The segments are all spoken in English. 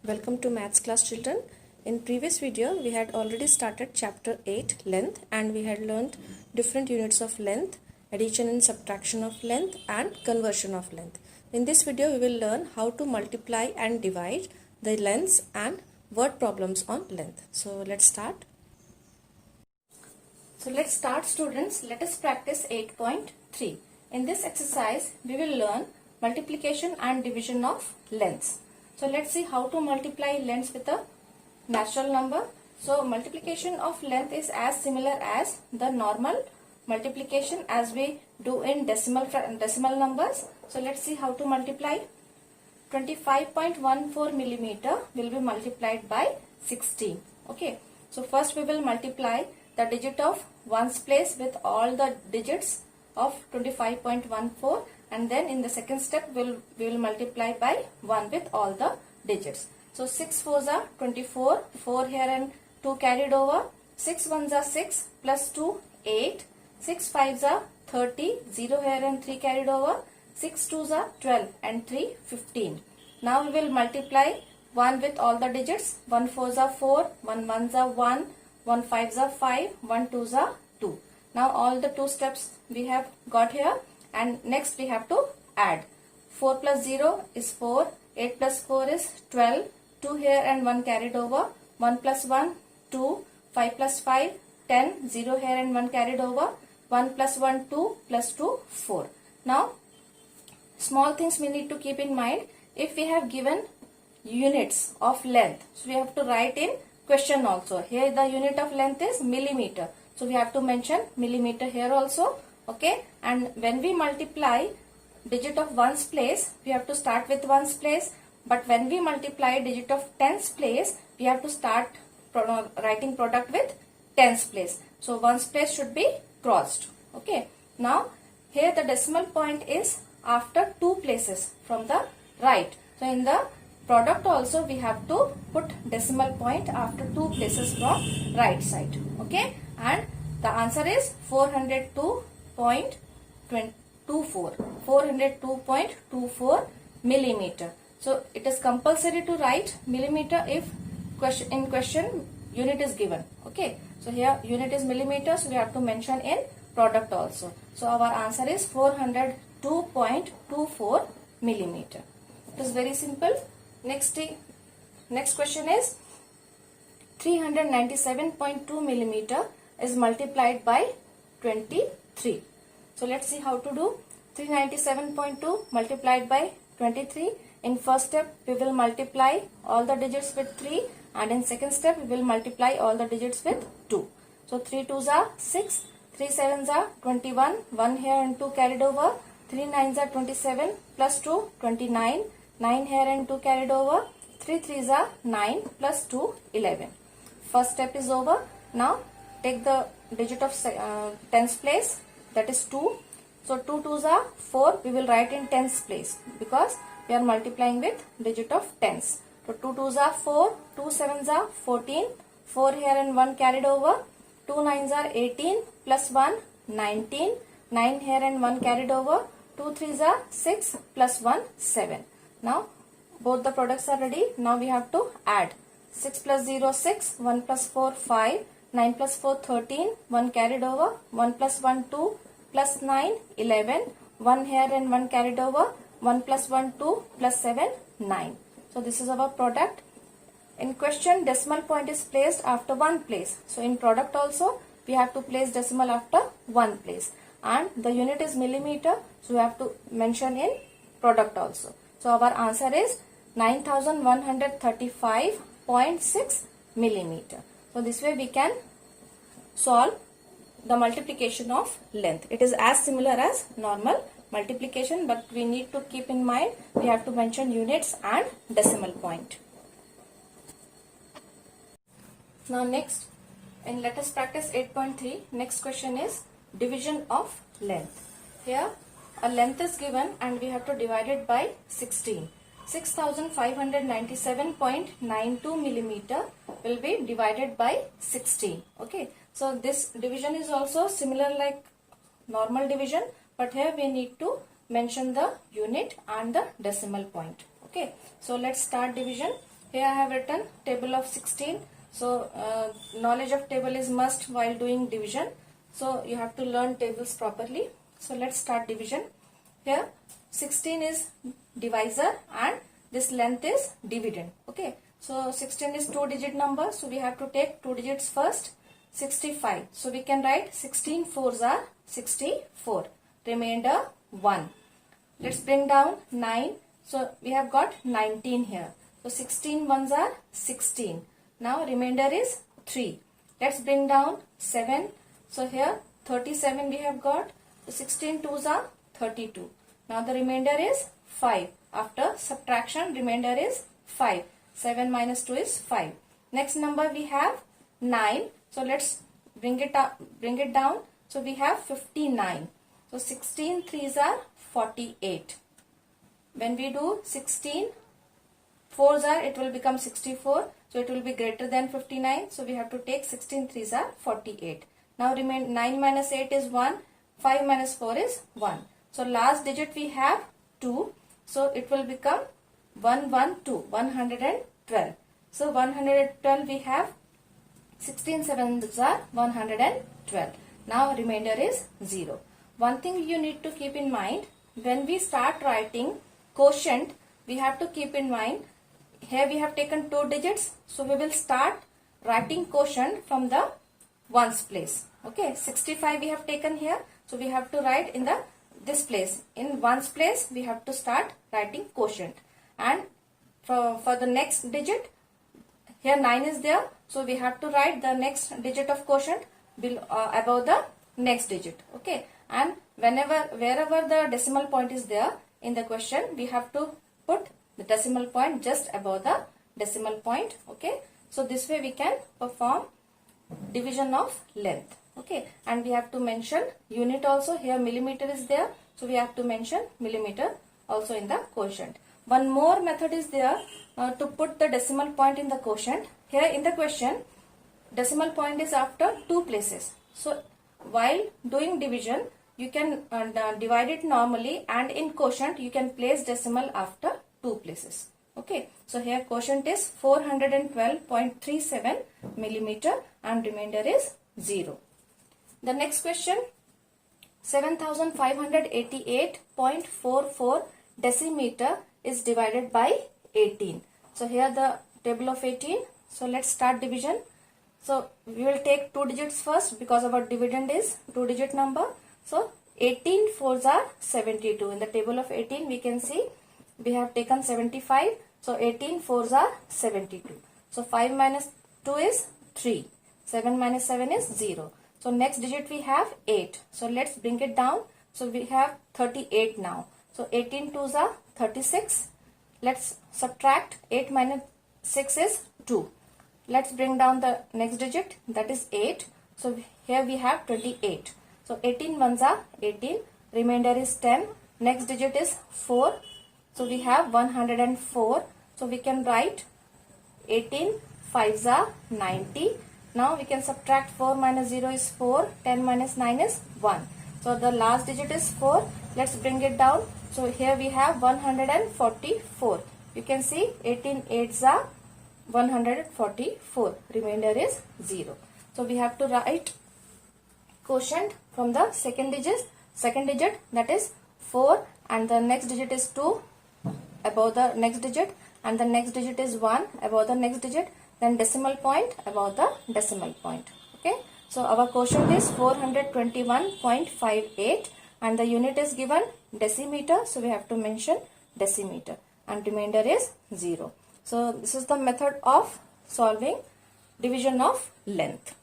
Welcome to maths class, children. In previous video we had already started chapter 8 length, and we had learned different units of length, addition and subtraction of length, and conversion of length. In this video we will learn how to multiply and divide the lengths and word problems on length. So let's start. Students. Let us practice 8.3. In this exercise we will learn multiplication and division of lengths. So let's see how to multiply lengths with a natural number. So multiplication of length is as similar as the normal multiplication as we do in decimal numbers. So let's see how to multiply. 25.14 millimeter will be multiplied by 16. Okay. So first we will multiply the digit of ones place with all the digits of 25.14, and then in the second step we will multiply by 1 with all the digits. So 6 4s are 24, 4 here and 2 carried over, 6 1s are 6 plus 2 8, 6 5s are 30, 0 here and 3 carried over, 6 2s are 12 and 3 15. Now we will multiply 1 with all the digits. 1 4s are 4, 1 1s are 1, 1 5s are 5, 1 2s are 2. Now all the two steps we have got here, and next we have to add. 4 plus 0 is 4, 8 plus 4 is 12, 2 here and 1 carried over, 1 plus 1, 2, 5 plus 5, 10, 0 here and 1 carried over, 1 plus 1, 2, plus 2, 4. Now small things we need to keep in mind. If we have given units of length, so we have to write in question also. Here the unit of length is millimeter. So we have to mention millimeter here also. Okay. And when we multiply digit of ones place, we have to start with ones place. But when we multiply digit of tens place, we have to start writing product with tens place. So ones place should be crossed. Okay. Now here the decimal point is after two places from the right. So in the product also we have to put decimal point after two places from right side. Okay. And the answer is 402.24 millimeter. So it is compulsory to write millimeter if in question unit is given. Okay. So here unit is millimeter, so we have to mention in product also. So our answer is 402.24 millimeter. It is very simple. Next question is 397.2 millimeter is multiplied by 23. So let's see how to do. 397.2 multiplied by 23. In first step we will multiply all the digits with 3, and in second step we will multiply all the digits with 2. So 3 2s are 6, 3 7s are 21, 1 here and 2 carried over, 3 9s are 27 plus 2 29, 9 here and 2 carried over, 3 3s are 9 plus 2 11. First step is over. Now take the digit of tens place, that is 2. So 2 2s are 4. We will write in tens place because we are multiplying with digit of tens. So 2 2s are 4, 2 7s are 14, 4 here and 1 carried over, 2 9s are 18 plus 1 19, 9 here and 1 carried over, 2 3s are 6 plus 1 7. Now both the products are ready. Now we have to add. 6 plus 0 6, 1 plus 4 5, 9 plus 4 13, 1 carried over, 1 plus 1 2, plus 9 11, 1 here and 1 carried over, 1 plus 1 2, plus 7 9. So this is our product. In question decimal point is placed after one place. So in product also we have to place decimal after one place, and the unit is millimeter, so we have to mention in product also. So our answer is 9135.6 millimeter. So this way we can solve the multiplication of length. It is as similar as normal multiplication, but we need to keep in mind we have to mention units and decimal point. Now next, and let us practice 8.3. Next question is division of length. Here a length is given and we have to divide it by 16. 6597.92 millimeter will be divided by 16. Okay. So this division is also similar like normal division, but here we need to mention the unit and the decimal point. Okay. So let's start division. here I have written table of 16. So knowledge of table is must while doing division. So you have to learn tables properly. So let's start division. Here 16 is divisor and this length is dividend. Okay. So 16 is 2-digit number. So we have to take 2 digits first. 65. So we can write 16 fours are 64. Remainder 1. Let's bring down 9. So we have got 19 here. So 16 ones are 16. Now remainder is 3. Let's bring down 7. So here 37 we have got. So 16 twos are 32. Now the remainder is 5. After subtraction, remainder is 5. 7 minus 2 is 5. Next number we have 9. So let's bring it down. So we have 59. So 16 threes are 48. When we do 16 fours are, it will become 64. So it will be greater than 59. So we have to take 16 threes are 48. Now remain 9 minus 8 is 1. 5 minus 4 is 1. So last digit we have 2. So it will become 112. 112. So 112 we have 16 sevens are 112. Now remainder is 0. One thing you need to keep in mind, when we start writing quotient, we have to keep in mind, here we have taken 2 digits. So we will start writing quotient from the ones place. Okay, 65 we have taken here. So we have to write in this place. In ones place, we have to start writing quotient. And for the next digit, here 9 is there. So we have to write the next digit of quotient above the next digit. Okay. And wherever the decimal point is there in the question, we have to put the decimal point just above the decimal point. Okay. So this way we can perform division of length. Okay. And we have to mention unit also. Here millimeter is there. So we have to mention millimeter also in the quotient. One more method is there to put the decimal point in the quotient. Here in the question, decimal point is after 2 places. So while doing division, you can divide it normally, and in quotient you can place decimal after 2 places. Okay. So here quotient is 412.37 millimeter and remainder is 0. The next question, 7588.44 decimeter is divided by 18. So here the table of 18. So let's start division. So we will take 2 digits first because our dividend is 2-digit number. So 18 fours are 72. In the table of 18 we can see we have taken 75. So 18 fours are 72. So 5 minus 2 is 3. 7 minus 7 is 0. So next digit we have 8. So let's bring it down. So we have 38 now. So 18 twos are 36. Let's subtract 8 minus 6 is 2. Let's bring down the next digit, that is 8. So here we have 28. So 18 ones are 18. Remainder is 10. Next digit is 4. So we have 104. So we can write 18 5s are 90. Now we can subtract 4 minus 0 is 4. 10 minus 9 is 1. So the last digit is 4. Let's bring it down. So here we have 144. You can see 18 8s are 144. Remainder is 0. So we have to write quotient from the second digit, that is 4, and the next digit is 2 above the next digit, and the next digit is 1 above the next digit, then decimal point above the decimal point. Okay. So our quotient is 421.58 and the unit is given decimeter. So we have to mention decimeter and remainder is 0. So this is the method of solving division of length.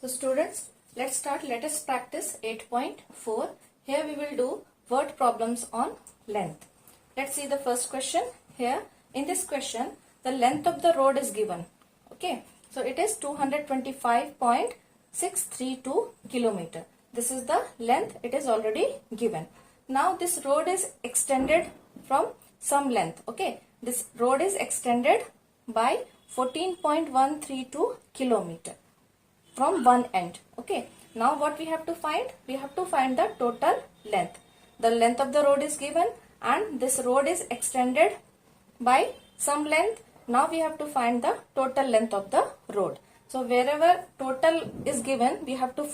So students, let's start. Let us practice 8.4. Here we will do word problems on length. Let's see the first question. Here in this question, the length of the road is given. Okay. So it is 225.632 kilometer. This is the length. It is already given. Now this road is extended from some length. Okay. This road is extended by 14.132 kilometer from one end. Okay. Now what we have to find? We have to find the total length. The length of the road is given and this road is extended by some length. Now we have to find the total length of the road. So wherever total is given, we have to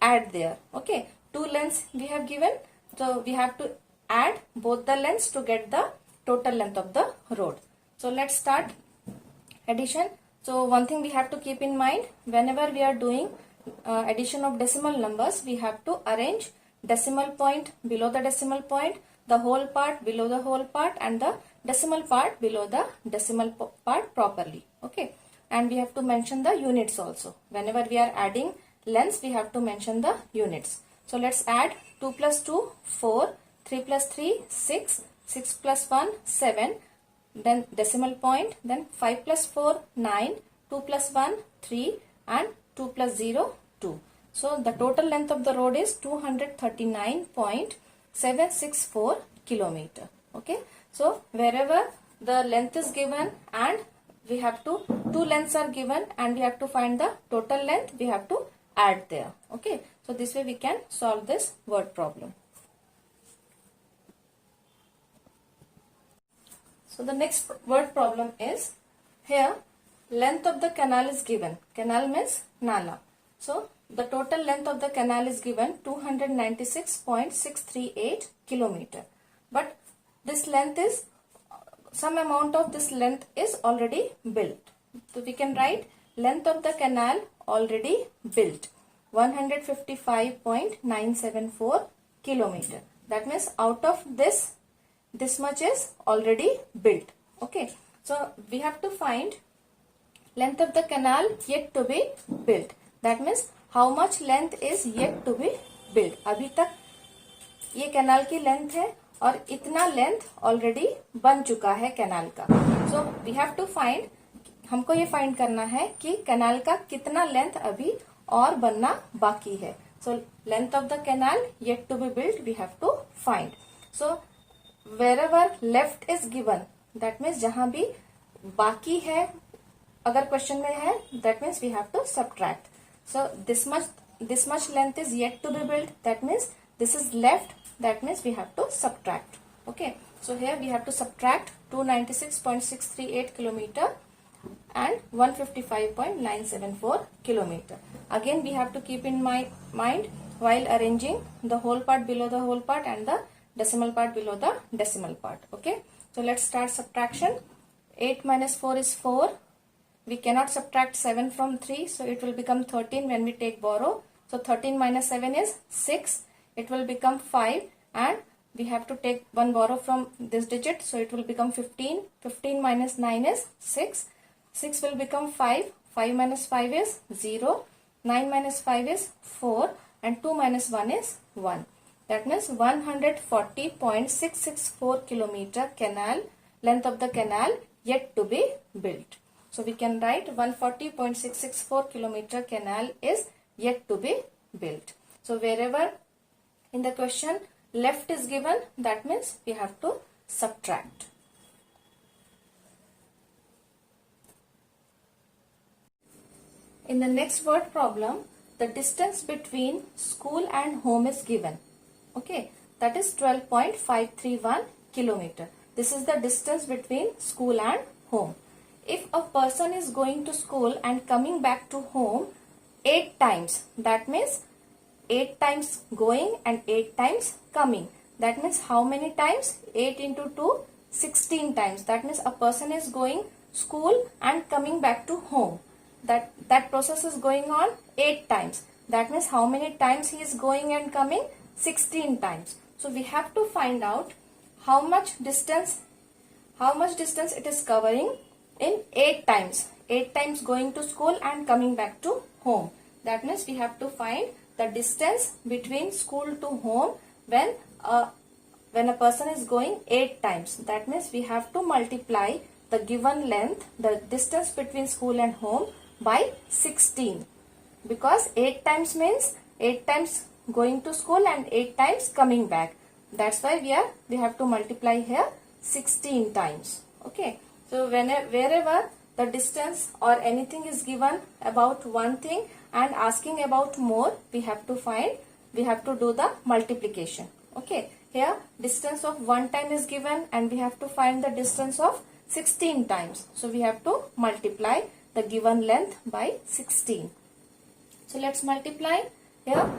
add there. Okay, two lengths we have given, so we have to add both the lengths to get the total length of the road. So let's start addition. So one thing we have to keep in mind, whenever we are doing addition of decimal numbers, we have to arrange decimal point below the decimal point, the whole part below the whole part, and the decimal part below the decimal part properly. Okay, and we have to mention the units also. Whenever we are adding lengths, we have to mention the units. So let's add 2 plus 2, 4, 3 plus 3, 6, 6 plus 1, 7, then decimal point, then 5 plus 4, 9, 2 plus 1, 3, and 2 plus 0, 2. So the total length of the road is 239.764 kilometer. Okay, so wherever the length is given and we have to, two lengths are given and we have to find the total length, we have to add there. Okay, so this way we can solve this word problem. So the next word problem is, here length of the canal is given. Canal means nala. So the total length of the canal is given 296.638 kilometer. But this length is, some amount of this length is already built. So we can write length of the canal already built 155.974 kilometer. That means out of this much is already built. Okay, so we have to find length of the canal yet to be built. That means how much length is yet to be built. अभी तक ये canal की length है और इतना length already बन चुका है कैनाल का. So we have to find, हमको ये फाइंड करना है कि कैनाल का कितना लेंथ अभी और बनना बाकी है. So length of the canal yet to be built we have to find. So wherever left is given, that means जहां भी बाकी है अगर क्वेश्चन में है, that means we have to subtract. So this much length is yet to be built, that means this is left, that means we have to subtract. Okay, so here we have to subtract 296.638 kilometer and 155.974 kilometer. Again we have to keep in mind while arranging the whole part below the whole part and the decimal part below the decimal part. Okay, so let's start subtraction. 8 minus 4 is 4. We cannot subtract 7 from 3, so it will become 13 when we take borrow. So 13 minus 7 is 6. It will become 5 and we have to take one borrow from this digit, so it will become 15. 15 minus 9 is 6. 6 will become 5. 5 minus 5 is 0. 9 minus 5 is 4 and 2 minus 1 is 1. That means 140.664 kilometer canal, length of the canal yet to be built. So we can write 140.664 kilometer canal is yet to be built. So wherever in the question left is given, that means we have to subtract. In the next word problem, the distance between school and home is given. Okay, that is 12.531 kilometer. This is the distance between school and home. If a person is going to school and coming back to home 8 times, that means 8 times going and 8 times coming. That means how many times? 8 into 2, 16 times. That means a person is going school and coming back to home. That process is going on 8 times. That means how many times he is going and coming? 16 times. So we have to find out how much distance it is covering in 8 times. 8 times going to school and coming back to home. That means we have to find the distance between school to home when a person is going 8 times. That means we have to multiply the given length, the distance between school and home, by 16. Because 8 times means 8 times going to school and 8 times coming back. That's why we have to multiply here 16 times. Okay. So wherever the distance or anything is given about one thing and asking about more, we have to do the multiplication. Okay. here distance of 1 time is given and we have to find the distance of 16 times. So we have to multiply the given length by 16. So let's multiply here.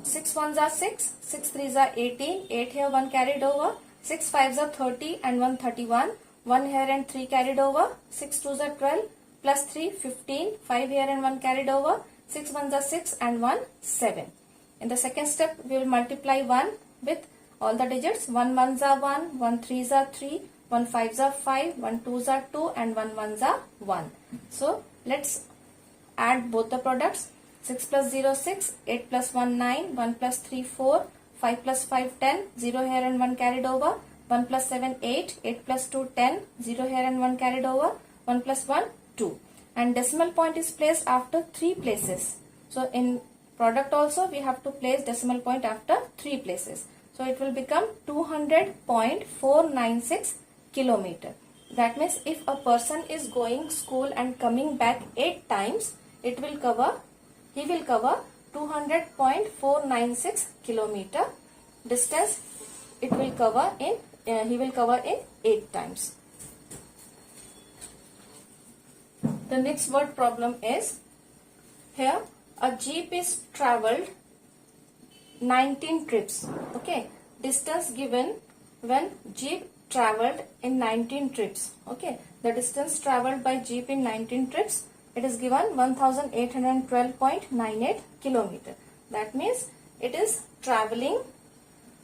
6 ones are 6, 6 threes are 18, 8 here 1 carried over, 6 fives are 30 and 1 31, 1 here and 3 carried over, 6 twos are 12, plus 3 15, 5 here and 1 carried over, 6 ones are 6 and 1 7. In the second step we will multiply 1 with all the digits. 1 ones are 1, 1 threes are 3, 1 fives are 5, 1 twos are 2 and 1 ones are 1. So let's add both the products. 6 plus 0 6, 8 plus 1 9, 1 plus 3 4, 5 plus 5 10, 0 here and 1 carried over, 1 plus 7 8, 8 plus 2 10, 0 here and 1 carried over, 1 plus 1 2. And decimal point is placed after 3 places. So in product also we have to place decimal point after 3 places. So it will become 200.496 kilometer. That means if a person is going school and coming back 8 times, he will cover 200.496 kilometer distance. He will cover in 8 times. The next word problem is, here a jeep is travelled 19 trips. Okay, distance given when jeep travelled in 19 trips. Okay, the distance travelled by jeep in 19 trips, it is given 1812.98 kilometer. That means it is traveling,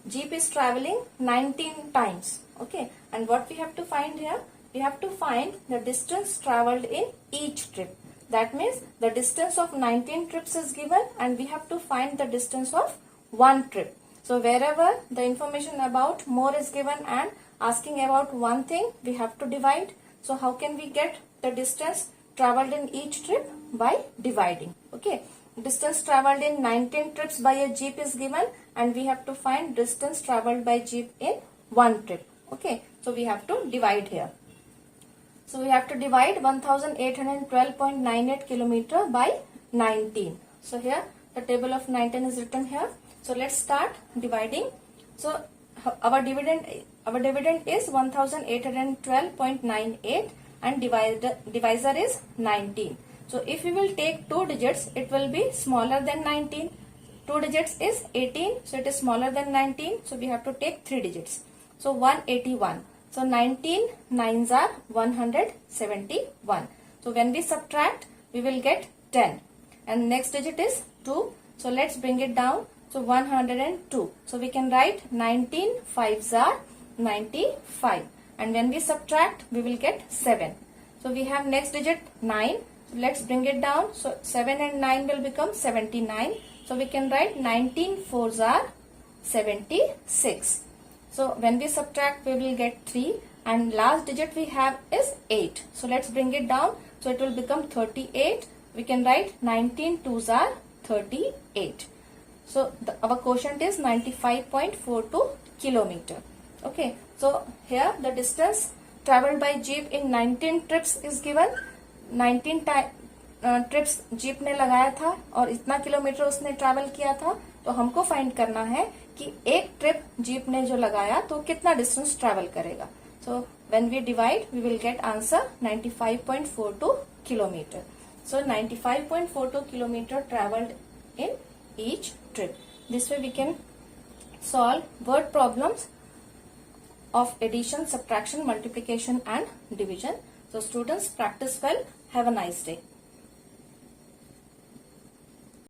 jeep is traveling 19 times. Okay, and what we have to find here? We have to find the distance travelled in each trip. That means the distance of 19 trips is given and we have to find the distance of one trip. So wherever the information about more is given and asking about one thing, we have to divide. So how can we get the distance travelled in each trip? By dividing. Okay, distance travelled in 19 trips by a jeep is given and we have to find distance travelled by jeep in one trip. Okay, so we have to divide here. So we have to divide 1812.98 kilometer by 19. So here the table of 19 is written here. So let's start dividing. So our dividend is 1812.98 and divisor is 19. So if we will take 2 digits, it will be smaller than 19. 2 digits is 18, so it is smaller than 19. So we have to take 3 digits. So 181. So 19 nines are 171. So when we subtract, we will get 10. And next digit is 2. So let's bring it down. So 102. So we can write 19 fives are 95. And when we subtract, we will get 7. So we have next digit 9. So let's bring it down. So 7 and 9 will become 79. So we can write 19 fours are 76. So when we subtract, we will get 3 and last digit we have is 8. So let's bring it down. So it will become 38. We can write 19 twos are 38. So our quotient is 95.42 kilometer. Okay. So here the distance travelled by jeep in 19 trips is given. 19 trips jeep ने लगाया था और इतना kilometre उसने travel किया था. तो हमको फाइंड करना है कि एक ट्रिप जीप ने जो लगाया तो कितना डिस्टेंस ट्रैवल करेगा. So when we divide we will get answer 95.42 kilometre. सो 95.42 kilometre travelled in each trip. This way we can solve word problems of addition, subtraction, multiplication and division. So students, practice well. Have a nice day.